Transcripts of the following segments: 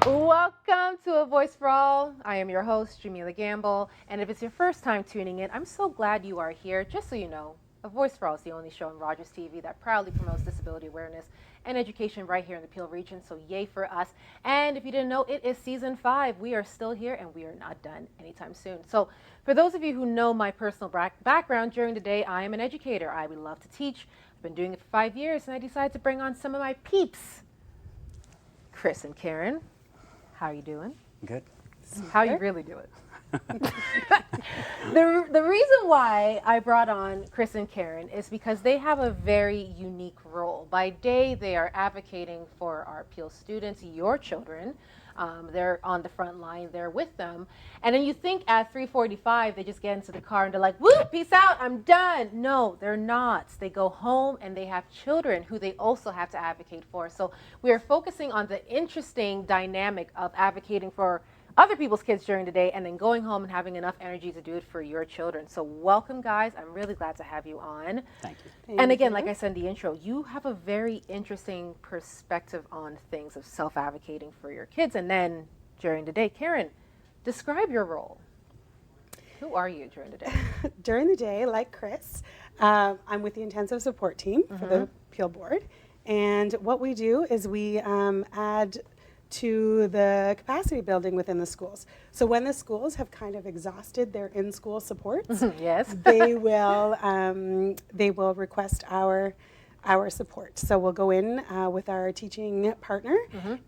Welcome to A Voice for All. I am your host, Jamila Gamble, and if it's your first time tuning in, I'm so glad you are here. Just so you know, A Voice for All is the only show on Rogers TV that proudly promotes disability awareness and education right here in the Peel region, so yay for us. And if you didn't know, it is season 5. We are still here, and we are not done anytime soon. So for those of you who know my personal background, during the day, I am an educator. I would love to teach. I've been doing it for 5 years, and I decided to bring on some of my peeps, Chris and Karen. How are you doing? Good. How you really doing? The reason why I brought on Chris and Karen is because they have a very unique role. By day, they are advocating for our Peel students, your children. They're on the front line, they're with them. And then you think at 3:45, they just get into the car and they're like, woo, peace out, I'm done. No, they're not. They go home and they have children who they also have to advocate for. So we are focusing on the interesting dynamic of advocating for other people's kids during the day and then going home and having enough energy to do it for your children. So welcome, guys. I'm really glad to have you on. Thank you. And again, like I said in the intro, you have a very interesting perspective on things of self-advocating for your kids. And then during the day, Karen, describe your role. Who are you during the day? During the day, like Chris, I'm with the intensive support team for the Peel board. And what we do is we add to the capacity building within the schools. So when the schools have kind of exhausted their in-school supports, Yes. they will request our support. So we'll go in with our teaching partner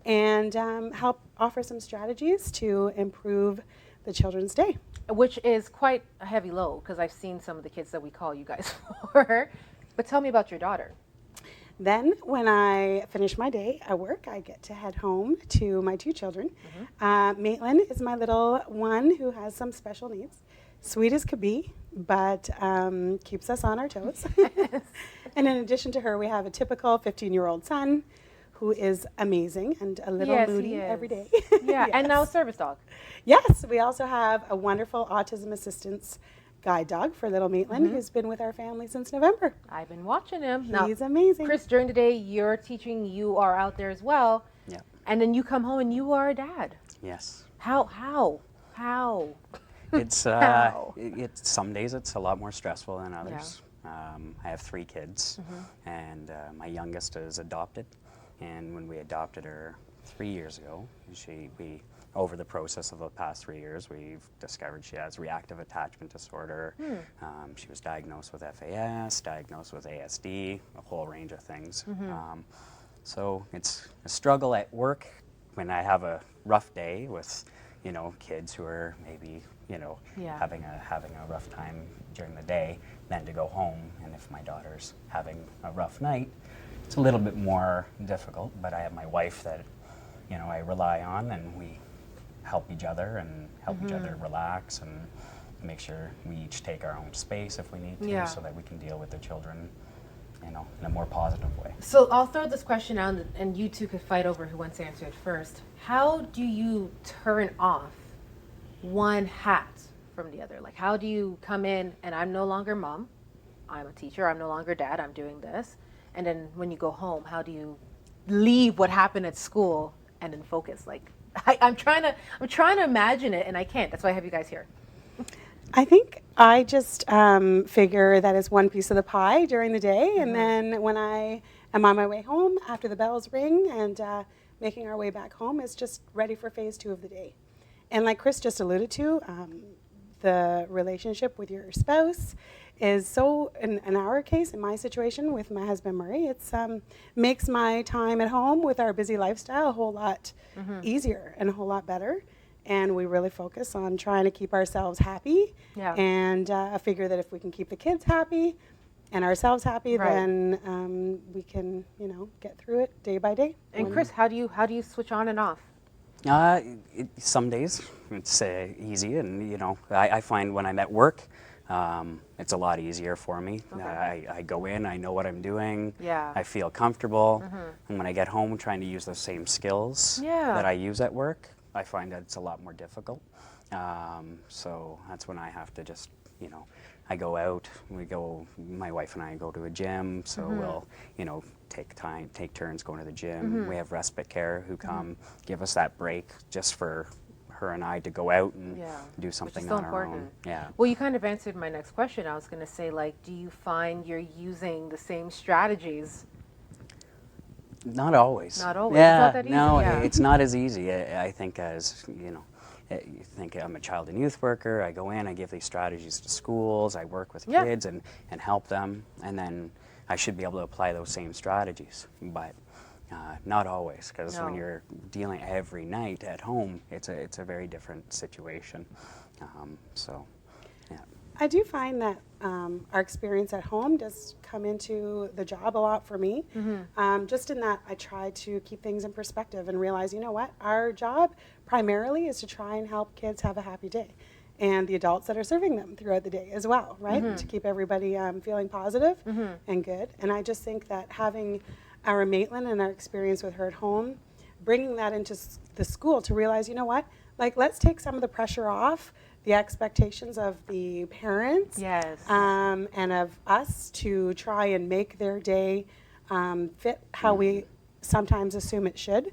and help offer some strategies to improve the children's day. Which is quite a heavy load because I've seen some of the kids that we call you guys for. But tell me about your daughter. Then when I finish my day at work, I get to head home to my 2 children. Maitland is my little one who has some special needs. Sweet as could be, but keeps us on our toes. And in addition to her, we have a typical 15-year-old son who is amazing and a little moody every day. Yeah, Yes. and now a service dog. Yes, we also have a wonderful autism assistance guide dog for little Maitland who's been with our family since November. I've been watching him. He's amazing. Chris, during the day, you're teaching, you are out there as well. Yeah. And then you come home and you are a dad. Yes. How? It's How? it's some days it's a lot more stressful than others. I have 3 kids, and my youngest is adopted. And when we adopted her 3 years ago, over the process of the past 3 years, we've discovered she has reactive attachment disorder. She was diagnosed with FAS, diagnosed with ASD, a whole range of things. So it's a struggle at work when I have a rough day with, kids who are maybe, having a rough time during the day, then to go home. And if my daughter's having a rough night, it's a little bit more difficult. But I have my wife that, I rely on, and we help each other and help each other relax and make sure we each take our own space if we need to, so that we can deal with the children, in a more positive way. So I'll throw this question out and you two could fight over who wants to answer it first. How do you turn off one hat from the other? Like, how do you come in and I'm no longer mom, I'm a teacher, I'm no longer dad, I'm doing this. And then when you go home, how do you leave what happened at school and then focus? Like, I'm trying to imagine it and I can't. That's why I have you guys here. I think I just figure that is one piece of the pie during the day, and then when I am on my way home after the bells ring and making our way back home is just ready for phase 2 of the day. And like Chris just alluded to, the relationship with your spouse is so, in our case, in my situation with my husband Murray, it's makes my time at home with our busy lifestyle a whole lot easier and a whole lot better. And we really focus on trying to keep ourselves happy. And I figure that if we can keep the kids happy and ourselves happy, then we can, get through it day by day. And Chris, how do you switch on and off? Some days it's easy, and I find when I'm at work, it's a lot easier for me. I go in, I know what I'm doing. I feel comfortable, and when I get home, trying to use the same skills that I use at work, I find that it's a lot more difficult. So that's when I have to just, I go out, my wife and I go to a gym, so we'll, take turns going to the gym. We have respite care who come give us that break just for her and I to go out and do something so on our important. own. Yeah. Well, you kind of answered my next question. I was going to say, like, do you find you're using the same strategies? Not always. Not always. Yeah, It's not that easy. no, Yeah. it's not as easy. I think as, you think I'm a child and youth worker, I go in, I give these strategies to schools, I work with kids and help them, and then I should be able to apply those same strategies. But not always, because when you're dealing every night at home, it's a very different situation. So, yeah. I do find that our experience at home does come into the job a lot for me. Just in that I try to keep things in perspective and realize, you know what, our job primarily is to try and help kids have a happy day, and the adults that are serving them throughout the day as well, right? To keep everybody feeling positive and good. And I just think that having our Maitland and our experience with her at home, bringing that into the school to realize, you know what, like, let's take some of the pressure off the expectations of the parents and of us to try and make their day fit how we sometimes assume it should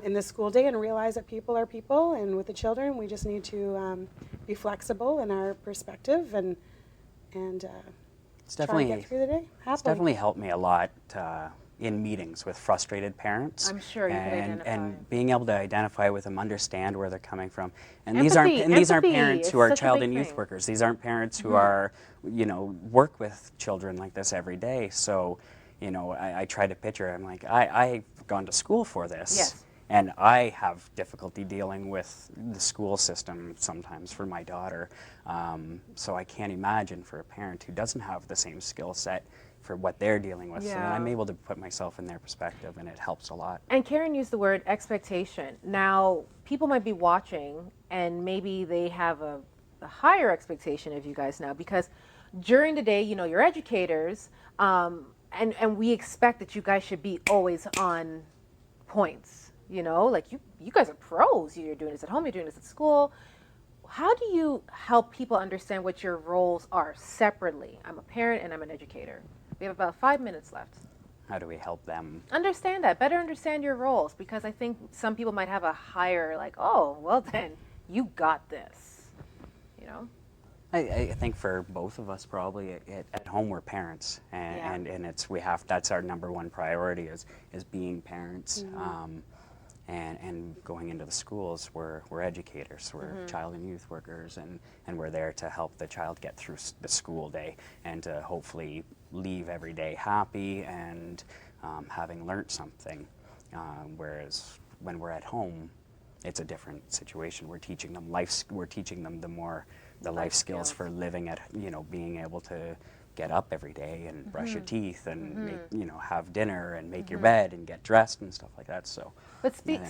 in the school day, and realize that people are people, and with the children we just need to be flexible in our perspective and It's try to definitely, get through the day happily. it's definitely helped me a lot in meetings with frustrated parents. I'm sure you could identify. And being able to identify with them, understand where they're coming from. And Empathy, these aren't empathy parents is who are such a child big and youth thing. workers. These aren't parents who are, work with children like this every day. So, I try to picture, I'm like, I've gone to school for this. Yes. And I have difficulty dealing with the school system sometimes for my daughter. So I can't imagine for a parent who doesn't have the same skill set for what they're dealing with. So then I'm able to put myself in their perspective, and it helps a lot. And Karen used the word expectation. Now, people might be watching, and maybe they have a higher expectation of you guys now, because during the day, you're educators, and we expect that you guys should be always on points. Like you guys are pros. You're doing this at home, you're doing this at school. How do you help people understand what your roles are separately? I'm a parent and I'm an educator. We have about 5 minutes left. How do we help them? Better understand your roles, because I think some people might have a higher, like, oh, well then, you got this, I think for both of us, probably at home we're parents, and that's our number one priority is being parents. And going into the schools, we're educators, we're child and youth workers, and we're there to help the child get through the school day and to hopefully leave every day happy and having learned something. Whereas when we're at home, it's a different situation. We're teaching them the life skills for living at, being able to get up every day and brush your teeth and make, have dinner and make your bed and get dressed and stuff like that. So, but speaking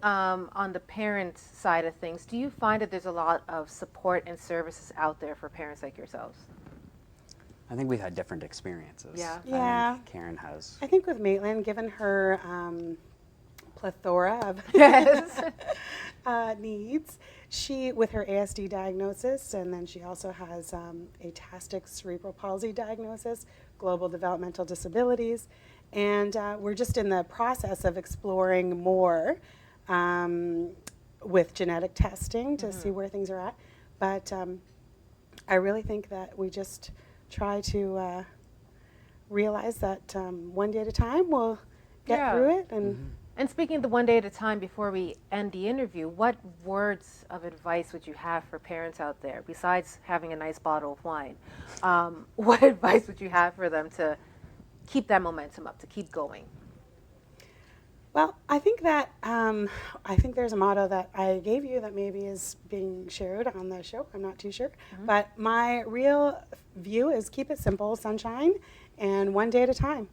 on the parent side of things, do you find that there's a lot of support and services out there for parents like yourselves? I think we've had different experiences. Yeah. Yeah. I think Karen has. I think with Maitland, given her plethora of needs, she, with her ASD diagnosis, and then she also has atastic cerebral palsy diagnosis, global developmental disabilities, and we're just in the process of exploring more with genetic testing to see where things are at. But I really think that we just try to realize that one day at a time we'll get through it. And speaking of the one day at a time, before we end the interview, what words of advice would you have for parents out there, besides having a nice bottle of wine? What advice would you have for them to keep that momentum up, to keep going? Well, I think that there's a motto that I gave you that maybe is being shared on the show. I'm not too sure. But my real view is keep it simple, sunshine, and one day at a time.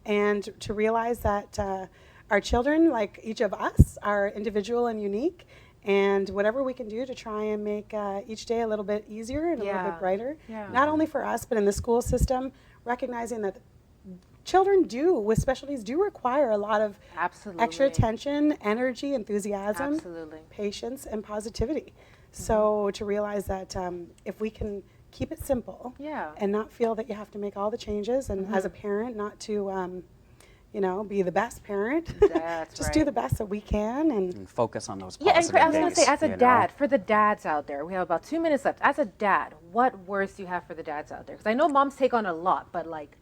And to realize that our children, like each of us, are individual and unique, and whatever we can do to try and make each day a little bit easier and a little bit brighter, not only for us, but in the school system, recognizing that children with special needs do require a lot of extra attention, energy, enthusiasm, patience, and positivity. So to realize that if we can keep it simple Yeah. and not feel that you have to make all the changes, and as a parent, not to, you know, be the best parent. That's Just do right. the best that we can. And focus on those Yeah, and positive I was going to say, days, as a you know? dad, for the dads out there, we have about 2 minutes left. As a dad, what words do you have for the dads out there? Because I know moms take on a lot, but like,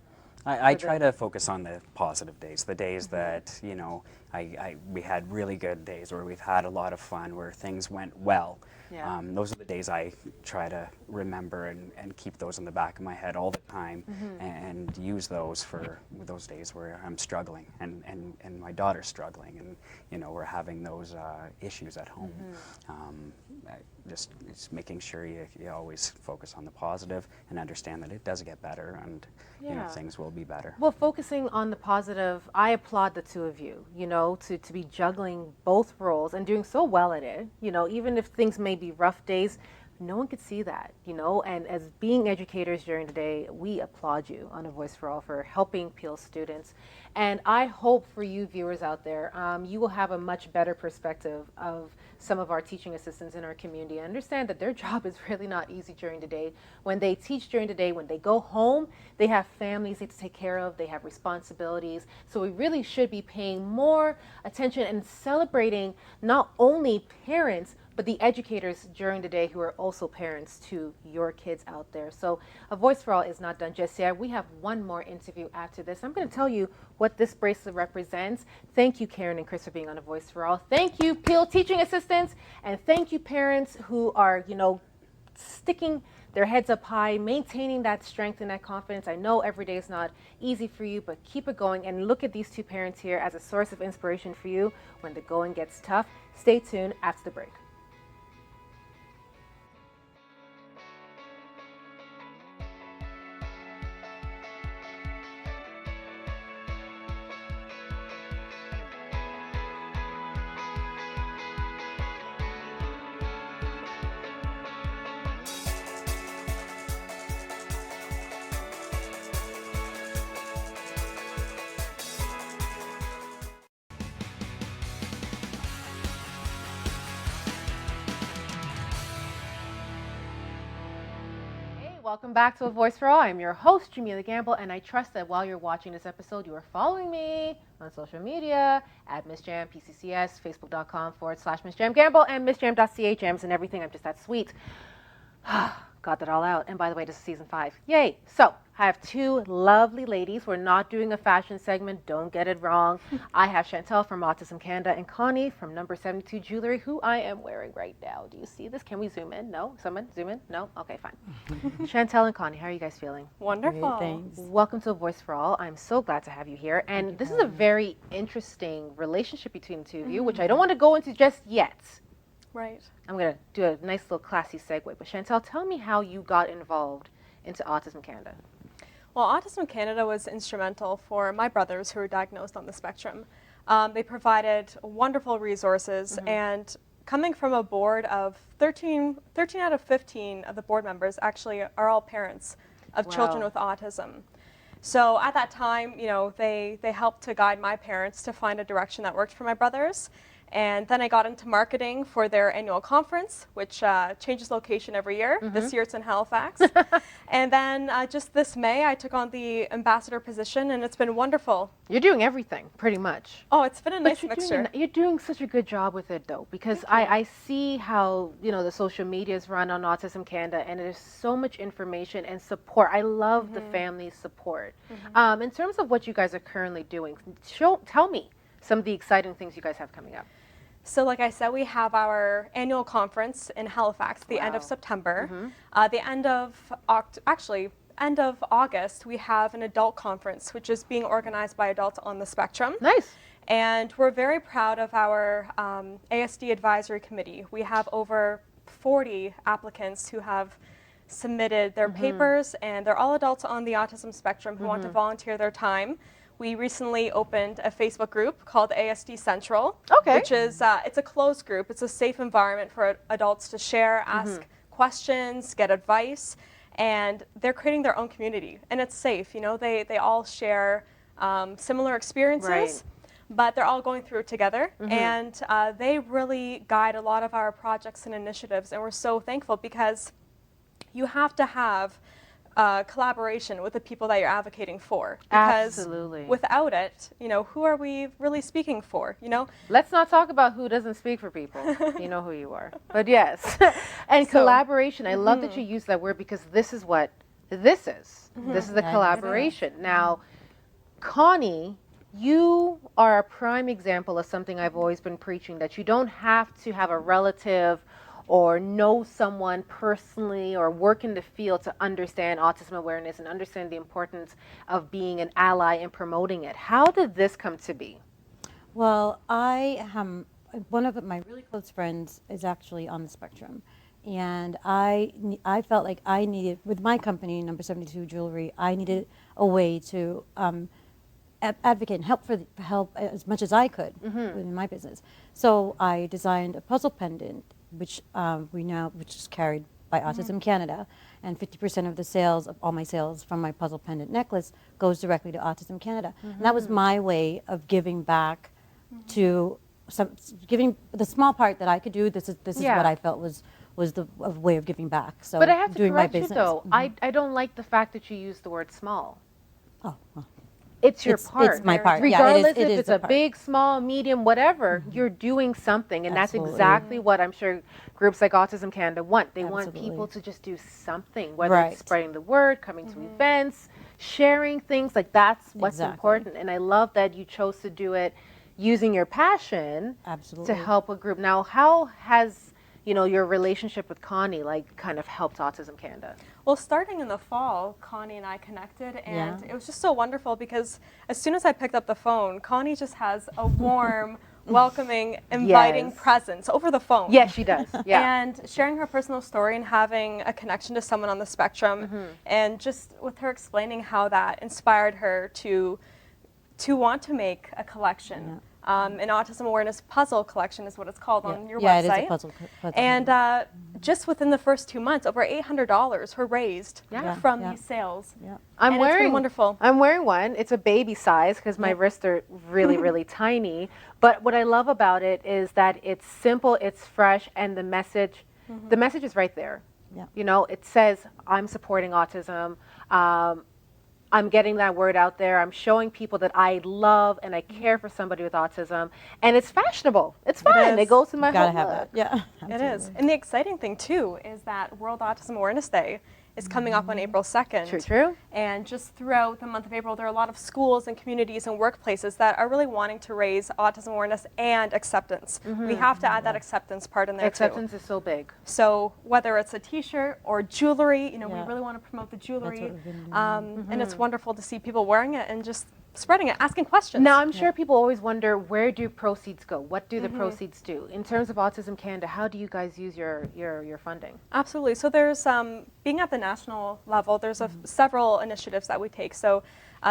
I try to focus on the positive days, the days that, you know, we had really good days, where we've had a lot of fun, where things went well. Yeah. Those are the days I try to remember and keep those in the back of my head all the time, and use those for those days where I'm struggling and my daughter's struggling, and, you know, we're having those issues at home. Just making sure you always focus on the positive and understand that it does get better, and you know, Yeah. things will be better. well, focusing on the positive, I applaud the two of you, you know, to be juggling both roles and doing so well at it. You know, even if things may be rough days, no one could see that, you know, and as being educators during the day, we applaud you on A Voice for All for helping Peel students. And I hope for you viewers out there, you will have a much better perspective of some of our teaching assistants in our community. Understand that their job is really not easy during the day. When they teach during the day, when they go home, they have families they have to take care of, they have responsibilities. So we really should be paying more attention and celebrating not only parents, but the educators during the day who are also parents to your kids out there. So A Voice for All is not done just yet. We have one more interview after this. I'm going to tell you what this bracelet represents. Thank you, Karen and Chris, for being on A Voice for All. Thank you, Peel teaching assistants, and thank you, parents who are, you know, sticking their heads up high, maintaining that strength and that confidence. I know every day is not easy for you, but keep it going, and look at these two parents here as a source of inspiration for you when the going gets tough. Stay tuned after the break. Welcome back to A Voice for All. I'm your host, Jameela Gamble, and I trust that while you're watching this episode, you are following me on social media at Miss Jam, PCCS, Facebook.com/Miss Jam Gamble, and MissJam.ca, Jams and everything. I'm just that sweet. Got that all out. And by the way, this is season 5. Yay. So I have two lovely ladies. We're not doing a fashion segment. Don't get it wrong. I have Chantel from Autism Canada and Connie from Number 72 Jewelry, who I am wearing right now. Do you see this? Can we zoom in? No? Someone zoom in? No? Okay, fine. Chantel and Connie, how are you guys feeling? Wonderful. Great, thanks. Welcome to A Voice for All. I'm so glad to have you here. And this is a very interesting relationship between the two of you, which I don't want to go into just yet. Right. I'm going to do a nice little classy segue. But Chantel, tell me how you got involved into Autism Canada. Well, Autism Canada was instrumental for my brothers who were diagnosed on the spectrum. They provided wonderful resources, and coming from a board of 13 out of 15 of the board members actually are all parents of children Wow. with autism. So at that time, you know, they helped to guide my parents to find a direction that worked for my brothers. And then I got into marketing for their annual conference, which changes location every year. This year it's in Halifax. And then just this May, I took on the ambassador position, and it's been wonderful. You're doing everything, pretty much. Oh, it's been a nice But mixture. you're doing such a good job with it, though, because I see how, you know, the social media is run on Autism Canada, and there's so much information and support. I love the family support. In terms of what you guys are currently doing, tell me some of the exciting things you guys have coming up. So like I said, we have our annual conference in Halifax the end of Wow. September. The end of August, we have an adult conference, which is being organized by adults on the spectrum. Nice. And we're very proud of our Asd Advisory Committee. We have over 40 applicants who have submitted their papers, and they're all adults on the autism spectrum who want to volunteer their time. We recently opened a Facebook group called Asd Central, Okay. which is it's a closed group. It's a safe environment for adults to share, ask questions, get advice, and they're creating their own community. And it's safe. You know, they all share similar experiences. Right. but they're all going through it together, and they really guide a lot of our projects and initiatives, and we're so thankful because you have to have collaboration with the people that you're advocating for. Because Absolutely. without it, who are we really speaking for? Let's not talk about who doesn't speak for people. You know who you are. But yes. And collaboration. I love that you use that word because this is what this is. This is the collaboration. Now, Konnie, you are a prime example of something I've always been preaching, that you don't have to have a relative or know someone personally or work in the field to understand autism awareness and understand the importance of being an ally and promoting it. How did this come to be? Well, one of my really close friends is actually on the spectrum. And I felt like I needed, with my company, Number 72 Jewelry, I needed a way to advocate and help as much as I could within my business. So I designed a puzzle pendant, which is carried by Autism Canada, and 50% of the sales of all my sales from my puzzle pendant necklace goes directly to Autism Canada. And that was my way of giving back to giving the small part that I could do. This is what I felt was the way of giving back. So But I have to doing my correct you business. though. I don't like the fact that you use the word small. Oh, well. It's your part. It's my part. Regardless Yeah, it if is it's a a part. big, small, medium, whatever, you're doing something. And Absolutely. that's exactly what I'm sure groups like Autism Canada want. They want Absolutely. people to just do something, whether Right. it's spreading the word, coming to events, sharing things. Like that's what's Exactly. important. And I love that you chose to do it using your passion Absolutely. to help a group. Now, how has your relationship with Konnie kind of helped Autism Canada? Well, starting in the fall, Konnie and I connected, and it was just so wonderful because as soon as I picked up the phone, Konnie just has a warm, welcoming, inviting Yes. presence over the phone. Yes, she does. Yeah. And sharing her personal story and having a connection to someone on the spectrum, and just with her explaining how that inspired her to want to make a collection. An autism awareness puzzle collection is what it's called on your Yeah, website. it is a puzzle. And just within the first 2 months, over $800 were raised from Yeah. these sales. Yeah. I'm And it's been wearing wonderful. I'm wearing one. It's a baby size because my wrists are really, really tiny. But what I love about it is that it's simple, it's fresh, and the message is right there. Yeah. It says I'm supporting autism. I'm getting that word out there. I'm showing people that I love and I care for somebody with autism. And it's fashionable. It's fun. It is. goes to my Gotta whole have look. that. Yeah. It is. And the exciting thing, too, is that World Autism Awareness Day is coming up on April 2nd. True. And just throughout the month of April, there are a lot of schools and communities and workplaces that are really wanting to raise autism awareness and acceptance. We have to add that acceptance part in there, Acceptance is so big. too. So whether it's a T-shirt or jewelry, we Yeah. really want to promote the jewelry. what we've been doing. And it's wonderful to see people wearing it and just spreading it, asking questions. Now, I'm sure people always wonder, where do proceeds go? What do the proceeds do? In terms of Autism Canada, how do you guys use your funding? Absolutely. So there's, being at the national level, there's several initiatives that we take. So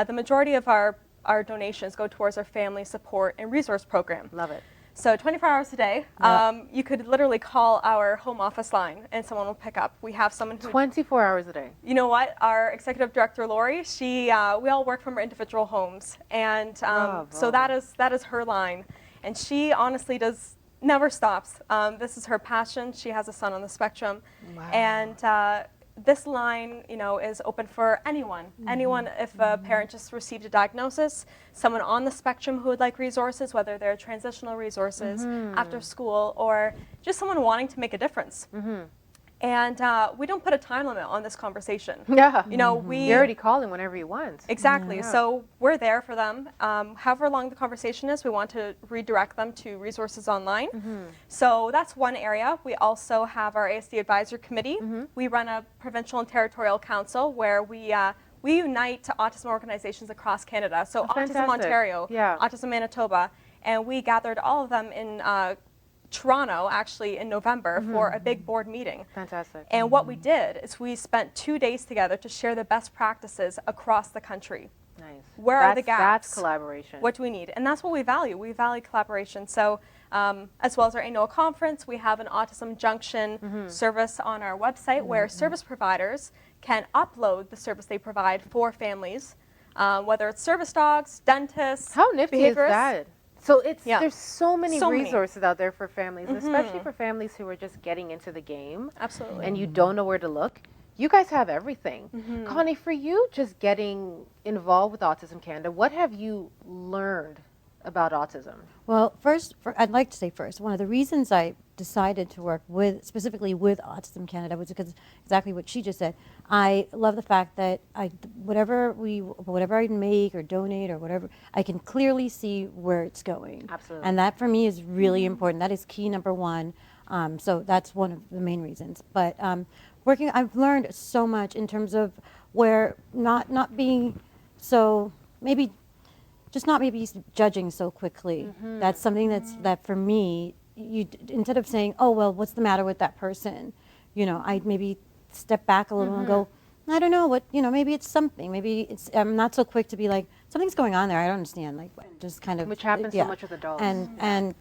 the majority of our donations go towards our family support and resource program. Love it. So 24 hours a day, you could literally call our home office line and someone will pick up. We have someone who... 24 hours a day. You know what? Our executive director, Lori, we all work from our individual homes. And so that is her line. And she honestly never stops. This is her passion. She has a son on the spectrum. Wow. And this line, is open for anyone. Anyone, if a parent just received a diagnosis, someone on the spectrum who would like resources, whether they're transitional resources, after school, or just someone wanting to make a difference. And we don't put a time limit on this conversation. Yeah. You're already calling whenever you want. Exactly. Yeah. So we're there for them. However long the conversation is, we want to redirect them to resources online. So that's one area. We also have our Asd Advisory Committee. We run a provincial and territorial council where we unite autism organizations across Canada. So Autism fantastic. Ontario, Yeah. Autism Manitoba, and we gathered all of them in Toronto, actually in November, for a big board meeting. Fantastic. And what we did is we spent 2 days together to share the best practices across the country. Nice. Where are the gaps? That's collaboration. What do we need? And that's what we value. We value collaboration. So as well as our annual conference, we have an Autism Junction service on our website where service providers can upload the service they provide for families, whether it's service dogs, dentists, How nifty is behaviorists. that? So Yeah. there's so many So many. resources out there for families, and especially for families who are just getting into the game Absolutely. and you don't know where to look. You guys have everything. Konnie, for you just getting involved with Autism Canada, what have you learned about autism? Well, I'd like to say first, one of the reasons I decided to work specifically with Autism Canada was because exactly what she just said. I love the fact that whatever I make or donate or whatever, I can clearly see where it's going. Absolutely. And that for me is really important. That is key number one. So that's one of the main reasons. But I've learned so much in terms of where not being so maybe judging so quickly. That's something that for me, instead of saying, oh, well, what's the matter with that person? I maybe step back a little and go, I don't know maybe it's something. Maybe I'm not so quick to be like, something's going on there. I don't understand. Like, just kind of. Which happens so much with adults. And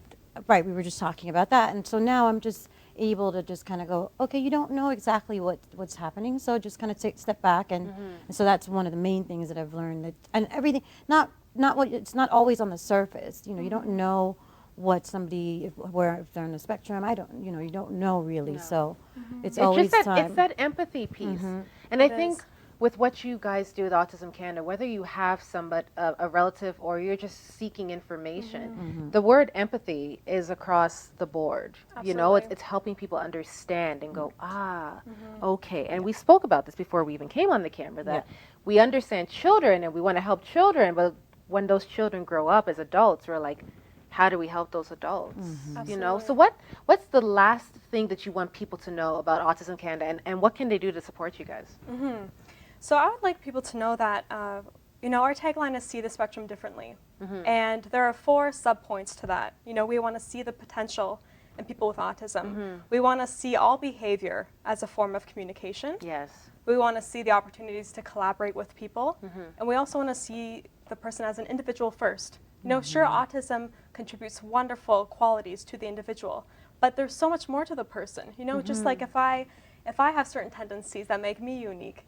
right, we were just talking about that. And so now I'm just able to just kind of go, okay, you don't know exactly what's happening. So just kind of step back. And so that's one of the main things that I've learned, and everything, it's not always on the surface. You don't know what somebody, if they're on the spectrum, you don't know really. No. So it's It's always just time. it's that empathy piece. And I think with what you guys do with Autism Canada, whether you have a relative or you're just seeking information, the word empathy is across the board. Absolutely. It's helping people understand and go, okay. And we spoke about this before we even came on the camera, that we understand children and we want to help children, but when those children grow up as adults, we're like, how do we help those adults? So what's the last thing that you want people to know about Autism Canada, and what can they do to support you guys? So I would like people to know that, our tagline is see the spectrum differently. And there are 4 subpoints to that. We want to see the potential in people with autism. We want to see all behavior as a form of communication. Yes. We want to see the opportunities to collaborate with people. And we also want to see the person as an individual first. Sure, autism contributes wonderful qualities to the individual, but there's so much more to the person. Just like if I have certain tendencies that make me unique,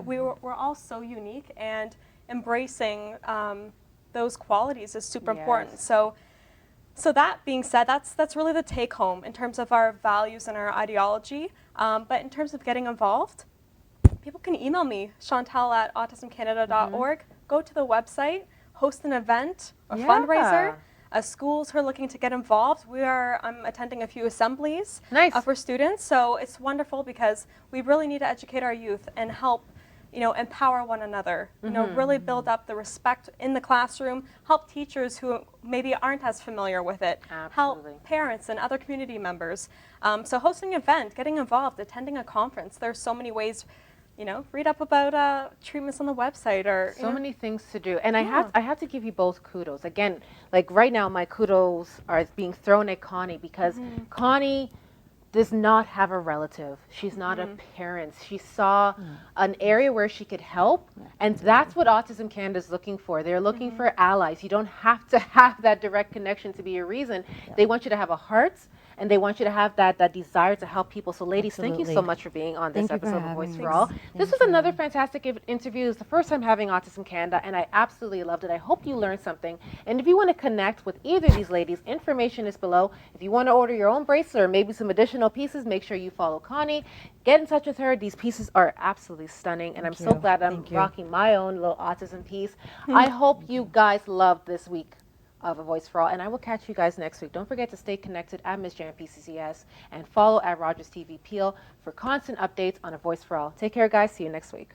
we're all so unique, and embracing those qualities is super important. So that being said, that's really the take home in terms of our values and our ideology. But in terms of getting involved, people can email me, Chantal@autismcanada.org. Go to the website, host an event, a fundraiser. Schools who are looking to get involved, I'm attending a few assemblies for students. So it's wonderful because we really need to educate our youth and help, empower one another. Really build up the respect in the classroom. Help teachers who maybe aren't as familiar with it. Absolutely. Help parents and other community members. So hosting an event, getting involved, attending a conference. There's so many ways. Read up about treatments on the website, or so many things to do. And I have to give you both kudos. Again, like right now, my kudos are being thrown at Konnie because Konnie does not have a relative. She's not a parent. She saw an area where she could help, and that's what Autism Canada is looking for. They're looking for allies. You don't have to have that direct connection to be a reason. They want you to have a heart, and they want you to have that desire to help people. So ladies, thank you so much for being on this episode of Voice for All. This was another fantastic interview. It's the first time having Autism Canada, and I absolutely loved it. I hope you learned something. And if you want to connect with either of these ladies, information is below. If you want to order your own bracelet or maybe some additional pieces, make sure you follow Konnie. Get in touch with her. These pieces are absolutely stunning, and I'm so glad I'm rocking my own little autism piece. I hope you guys loved this week of A Voice for All, and I will catch you guys next week. Don't forget to stay connected at Ms. Jan PCCS and follow at Rogers TV Peel for constant updates on A Voice for All. Take care, guys. See you next week.